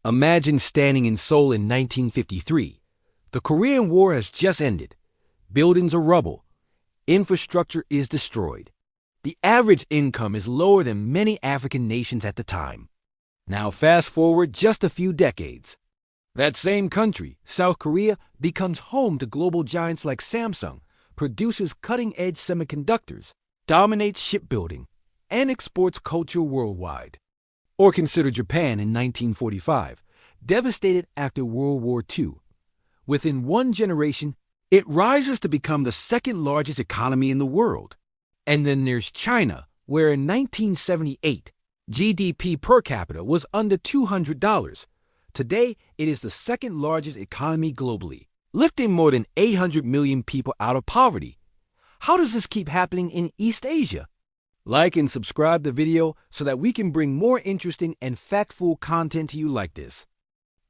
Imagine standing in Seoul in 1953. The Korean War has just ended. Buildings are rubble. Infrastructure is destroyed. The average income is lower than many African nations at the time. Now fast forward just a few decades. That same country, South Korea, becomes home to global giants like Samsung, produces cutting-edge semiconductors, dominates shipbuilding, and exports culture worldwide. Or consider Japan in 1945, devastated after World War II. Within one generation, it rises to become the second largest economy in the world. And then there's China, where in 1978, GDP per capita was under $200. Today, it is the second largest economy globally, lifting more than 800 million people out of poverty. How does this keep happening in East Asia? Like and subscribe the video so that we can bring more interesting and factful content to you like this.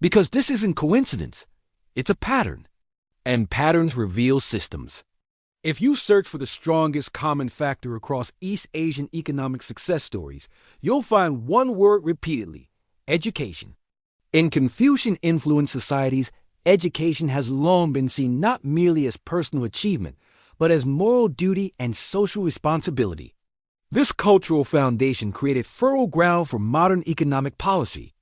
Because this isn't coincidence, it's a pattern. And patterns reveal systems. If you search for the strongest common factor across East Asian economic success stories, you'll find one word repeatedly: education. In Confucian-influenced societies, education has long been seen not merely as personal achievement, but as moral duty and social responsibility. This cultural foundation created fertile ground for modern economic policy.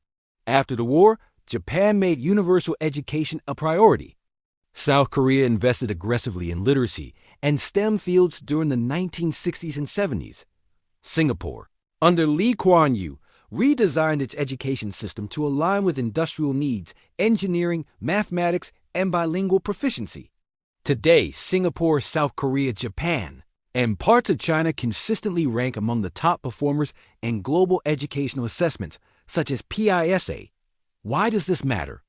After the war, Japan made universal education a priority. South Korea invested aggressively in literacy and STEM fields during the 1960s and 70s. Singapore, under Lee Kuan Yew, redesigned its education system to align with industrial needs, engineering, mathematics, and bilingual proficiency. Today, Singapore, South Korea, Japan, and parts of China consistently rank among the top performers in global educational assessments, such as PISA. Why does this matter?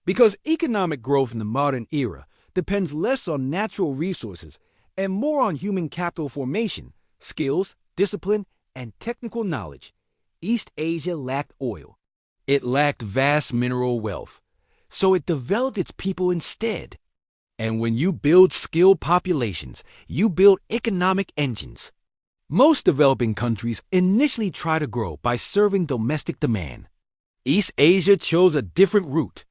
Because economic growth in the modern era depends less on natural resources and more on human capital formation, skills, discipline, and technical knowledge. East Asia lacked oil. It lacked vast mineral wealth, so it developed its people instead. And when you build skilled populations, you build economic engines. Most developing countries initially try to grow by serving domestic demand. East Asia chose a different route.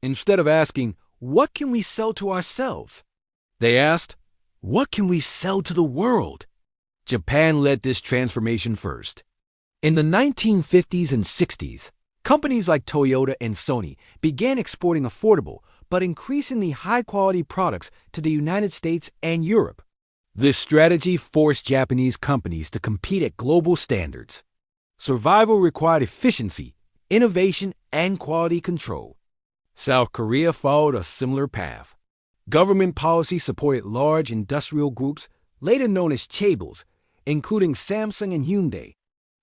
Instead of asking, what can we sell to ourselves? They asked, what can we sell to the world? Japan led this transformation first. In the 1950s and 60s, companies like Toyota and Sony began exporting affordable but increasingly high-quality products to the United States and Europe. This strategy forced Japanese companies to compete at global standards. Survival required efficiency, innovation, and quality control. South Korea followed a similar path. Government policy supported large industrial groups, later known as chaebols, including Samsung and Hyundai.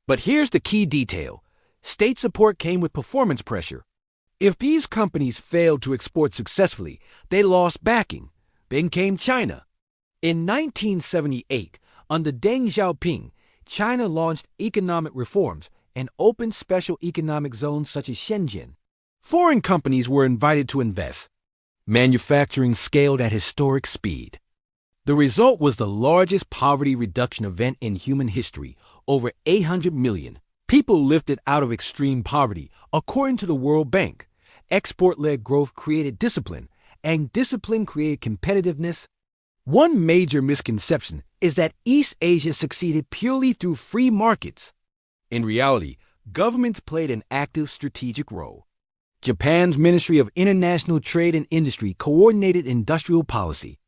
But here's the key detail. State support came with performance pressure. If these companies failed to export successfully, they lost backing. Then came China. In 1978, under Deng Xiaoping, China launched economic reforms and opened special economic zones such as Shenzhen. Foreign companies were invited to invest. Manufacturing scaled at historic speed. The result was the largest poverty reduction event in human history. Over 800 million people lifted out of extreme poverty, according to the World Bank. Export-led growth created discipline, and discipline created competitiveness. One major misconception is that East Asia succeeded purely through free markets. In reality, governments played an active strategic role. Japan's Ministry of International Trade and Industry coordinated industrial policy.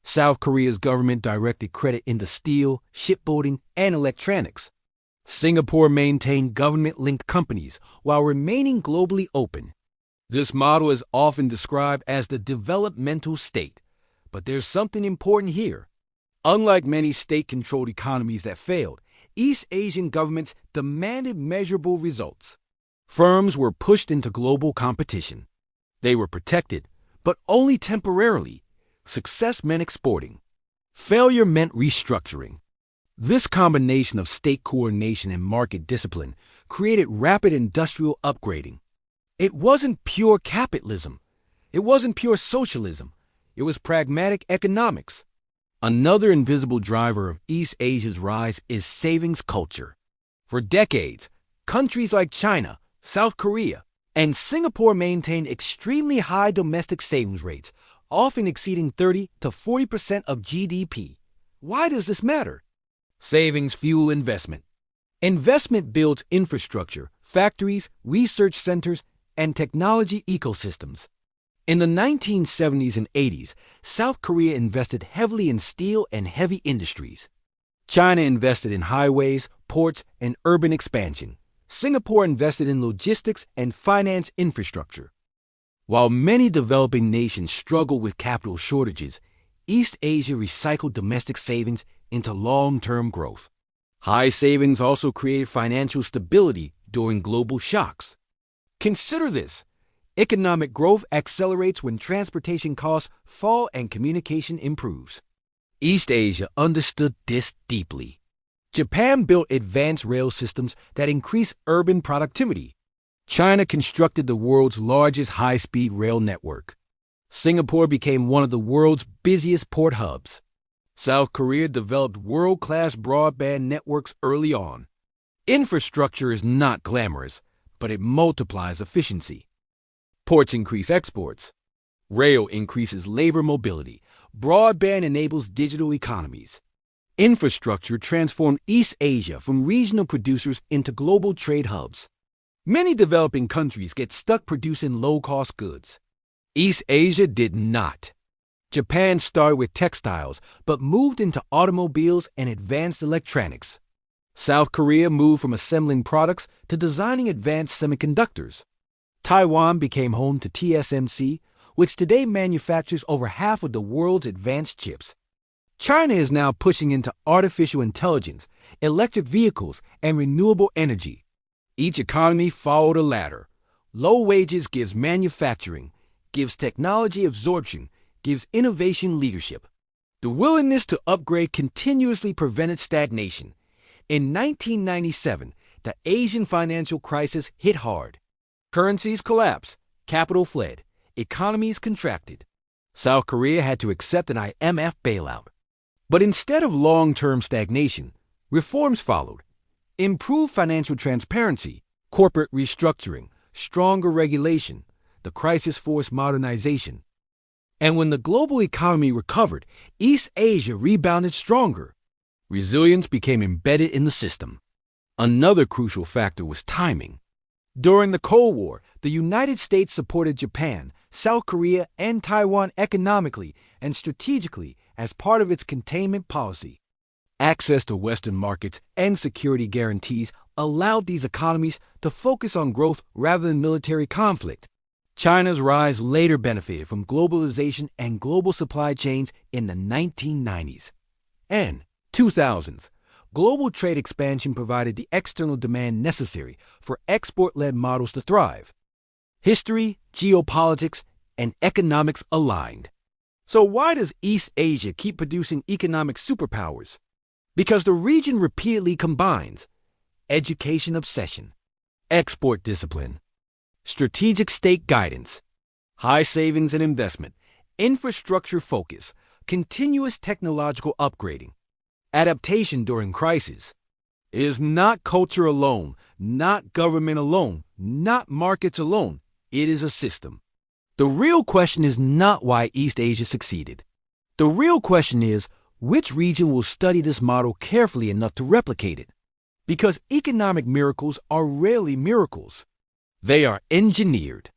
South Korea's government directed credit into steel, shipbuilding, and electronics. Singapore maintained government-linked companies while remaining globally open. This model is often described as the developmental state, but there's something important here. Unlike many state-controlled economies that failed, East Asian governments demanded measurable results. Firms were pushed into global competition. They were protected, but only temporarily. Success meant exporting. Failure meant restructuring. This combination of state coordination and market discipline created rapid industrial upgrading. It wasn't pure capitalism. It wasn't pure socialism. It was pragmatic economics. Another invisible driver of East Asia's rise is savings culture. For decades, countries like China, South Korea, And Singapore maintained extremely high domestic savings rates, often exceeding 30 to 40% of GDP. Why does this matter? Savings fuel investment. Investment builds infrastructure, factories, research centers, and technology ecosystems. In the 1970s and 80s, South Korea invested heavily in steel and heavy industries. China invested in highways, ports, and urban expansion. Singapore invested in logistics and finance infrastructure. While many developing nations struggle with capital shortages, East Asia recycled domestic savings into long-term growth. High savings also created financial stability during global shocks. Consider this. Economic growth accelerates when transportation costs fall and communication improves. East Asia understood this deeply. Japan built advanced rail systems that increased urban productivity. China constructed the world's largest high-speed rail network. Singapore became one of the world's busiest port hubs. South Korea developed world-class broadband networks early on. Infrastructure is not glamorous, but it multiplies efficiency. Ports increase exports. Rail increases labor mobility. Broadband enables digital economies. Infrastructure transformed East Asia from regional producers into global trade hubs. Many developing countries get stuck producing low-cost goods. East Asia did not. Japan started with textiles, but moved into automobiles and advanced electronics. South Korea moved from assembling products to designing advanced semiconductors. Taiwan became home to TSMC, which today manufactures over half of the world's advanced chips. China is now pushing into artificial intelligence, electric vehicles, and renewable energy. Each economy followed a ladder. Low wages gives manufacturing, gives technology absorption, gives innovation leadership. The willingness to upgrade continuously prevented stagnation. In 1997, the Asian financial crisis hit hard. Currencies collapsed, capital fled, economies contracted. South Korea had to accept an IMF bailout. But instead of long-term stagnation, reforms followed. Improved financial transparency, corporate restructuring, stronger regulation. The crisis forced modernization. And when the global economy recovered, East Asia rebounded stronger. Resilience became embedded in the system. Another crucial factor was timing. During the Cold War, the United States supported Japan, South Korea, and Taiwan economically and strategically as part of its containment policy. Access to Western markets and security guarantees allowed these economies to focus on growth rather than military conflict. China's rise later benefited from globalization and global supply chains in the 1990s. And 2000s, global trade expansion provided the external demand necessary for export-led models to thrive. History, geopolitics, and economics aligned. So why does East Asia keep producing economic superpowers? Because the region repeatedly combines education obsession, export discipline, strategic state guidance, high savings and investment, infrastructure focus, continuous technological upgrading, adaptation during crisis. It is not culture alone, not government alone, not markets alone. It is a system. The real question is not why East Asia succeeded. The real question is, which region will study this model carefully enough to replicate it? Because economic miracles are rarely miracles. They are engineered.